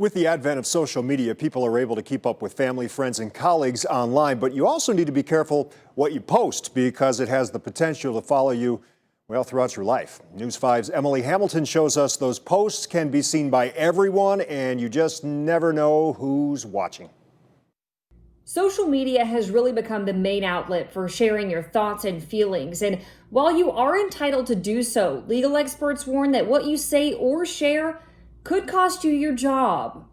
With the advent of social media, people are able to keep up with family, friends, and colleagues online, but you also need to be careful what you post because it has the potential to follow you, well, throughout your life. News 5's Emily Hamilton shows us those posts can be seen by everyone, and you just never know who's watching. Social media has really become the main outlet for sharing your thoughts and feelings. And while you are entitled to do so, legal experts warn that what you say or share could cost you your job.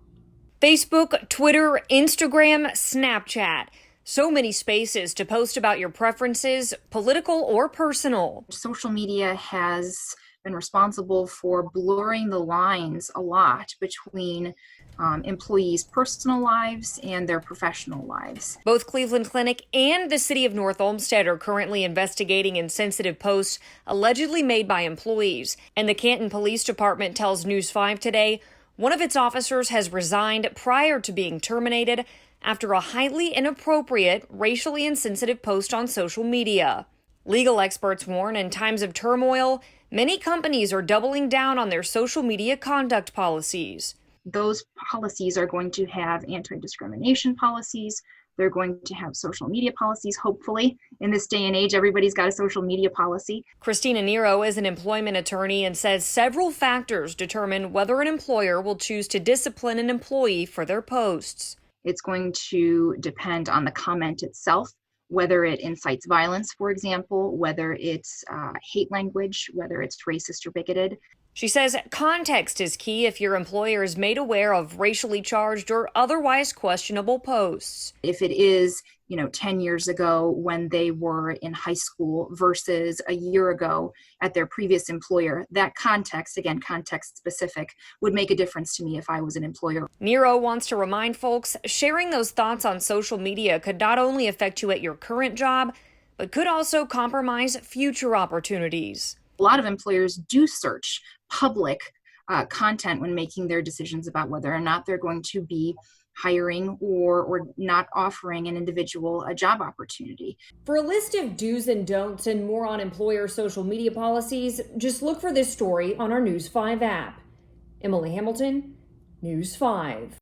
Facebook, Twitter, Instagram, Snapchat. So many spaces to post about your preferences, political or personal. Social media has been responsible for blurring the lines a lot between employees' personal lives and their professional lives. Both Cleveland Clinic and the city of North Olmsted are currently investigating insensitive posts allegedly made by employees. And the Canton Police Department tells News 5 today one of its officers has resigned prior to being terminated after a highly inappropriate, racially insensitive post on social media. Legal experts warn in times of turmoil, many companies are doubling down on their social media conduct policies. Those policies are going to have anti-discrimination policies. They're going to have social media policies, hopefully. In this day and age, everybody's got a social media policy. Christina Nero is an employment attorney and says several factors determine whether an employer will choose to discipline an employee for their posts. It's going to depend on the comment itself, whether it incites violence, for example, whether it's hate language, whether it's racist or bigoted. She says context is key if your employer is made aware of racially charged or otherwise questionable posts. If it is, 10 years ago when they were in high school versus a year ago at their previous employer, that context, again, context specific, would make a difference to me if I was an employer. Nero wants to remind folks sharing those thoughts on social media could not only affect you at your current job, but could also compromise future opportunities. A lot of employers do search public content when making their decisions about whether or not they're going to be hiring or not offering an individual a job opportunity. For a list of do's and don'ts and more on employer social media policies, just look for this story on our News 5 app. Emily Hamilton, News 5.